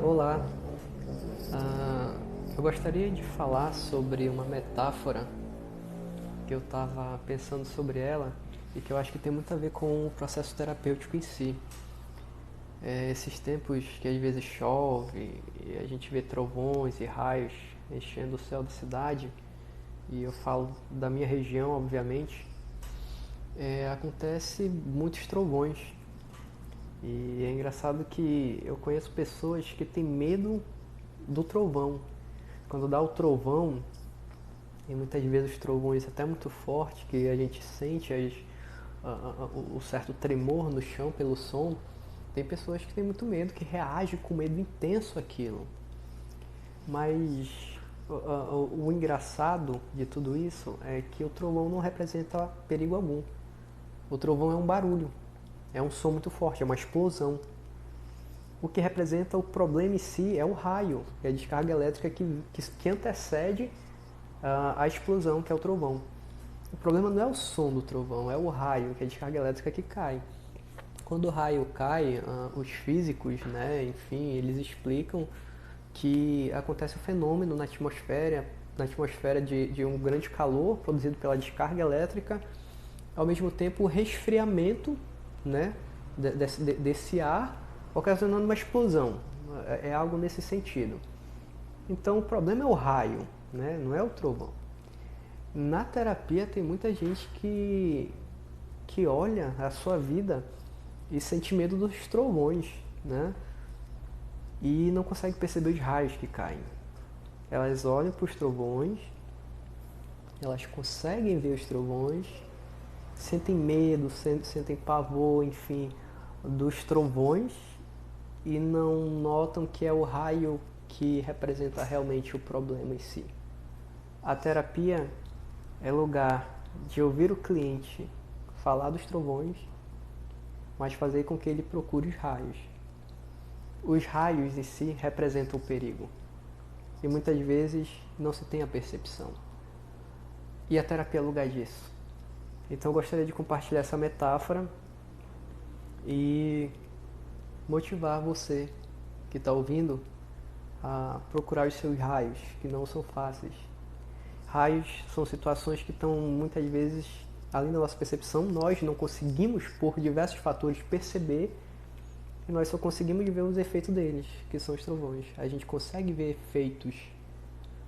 Olá, eu gostaria de falar sobre uma metáfora que eu estava pensando sobre ela e que eu acho que tem muito a ver com o processo terapêutico em si. Esses tempos que às vezes chove e a gente vê trovões e raios enchendo o céu da cidade, e eu falo da minha região, obviamente, acontece muitos trovões. E é engraçado que eu conheço pessoas que têm medo do trovão. Quando dá o trovão, e muitas vezes os trovões até muito fortes, que a gente sente o certo tremor no chão pelo som, tem pessoas que têm muito medo, que reagem com medo intenso àquilo. Mas o engraçado de tudo isso é que o trovão não representa perigo algum. O trovão é um barulho, é um som muito forte, é uma explosão. O que representa o problema em si é o raio, é a descarga elétrica que antecede a explosão, que é o trovão. O problema não é o som do trovão, é o raio, que é a descarga elétrica que cai. Quando o raio cai, os físicos, né, enfim, eles explicam que acontece o fenômeno na atmosfera de um grande calor produzido pela descarga elétrica, ao mesmo tempo o resfriamento, né, desse ar, ocasionando uma explosão. É algo nesse sentido. Então o problema é o raio, né, não é o trovão. Na terapia tem muita gente que olha a sua vida e sente medo dos trovões, né? E não consegue perceber os raios que caem. Elas olham para os trovões, elas conseguem ver os trovões, sentem medo, sentem pavor, enfim, dos trovões e não notam que é o raio que representa realmente o problema em si. A terapia é lugar de ouvir o cliente falar dos trovões, mas fazer com que ele procure os raios. Os raios em si representam o perigo e muitas vezes não se tem a percepção. E a terapia é lugar disso. Então eu gostaria de compartilhar essa metáfora e motivar você que está ouvindo a procurar os seus raios, que não são fáceis. Raios são situações que estão muitas vezes além da nossa percepção, nós não conseguimos, por diversos fatores, perceber, e nós só conseguimos ver os efeitos deles, que são os trovões. A gente consegue ver efeitos,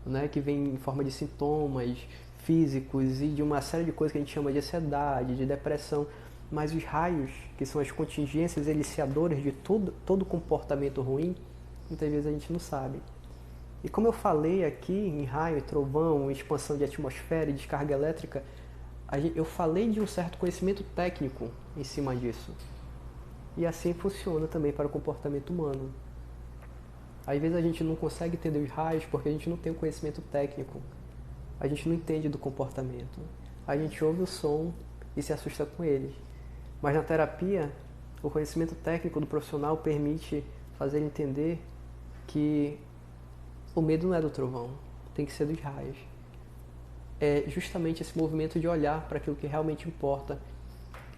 né, que vêm em forma de sintomas físicos e de uma série de coisas que a gente chama de ansiedade, de depressão, mas os raios, que são as contingências eliciadoras de todo comportamento ruim, muitas vezes a gente não sabe. E como eu falei aqui em raio, trovão, expansão de atmosfera e descarga elétrica, eu falei de um certo conhecimento técnico em cima disso. E assim funciona também para o comportamento humano. Às vezes a gente não consegue entender os raios porque a gente não tem o conhecimento técnico. A gente não entende do comportamento. A gente ouve o som e se assusta com ele. Mas na terapia, o conhecimento técnico do profissional permite fazer ele entender que o medo não é do trovão, tem que ser dos raios. É justamente esse movimento de olhar para aquilo que realmente importa,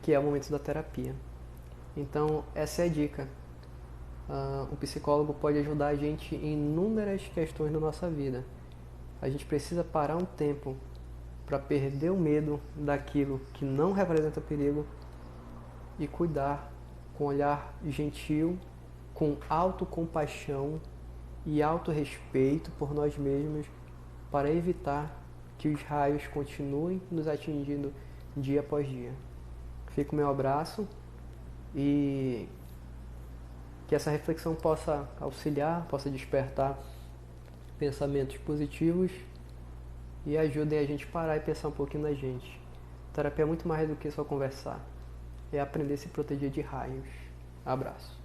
que é o momento da terapia. Então, essa é a dica. O psicólogo pode ajudar a gente em inúmeras questões da nossa vida. A gente precisa parar um tempo para perder o medo daquilo que não representa perigo e cuidar com um olhar gentil, com autocompaixão e autorrespeito por nós mesmos para evitar que os raios continuem nos atingindo dia após dia. Fica o meu abraço e que essa reflexão possa auxiliar, possa despertar pensamentos positivos e ajudem a gente a parar e pensar um pouquinho na gente. Terapia é muito mais do que só conversar, é aprender a se proteger de raios. Abraço.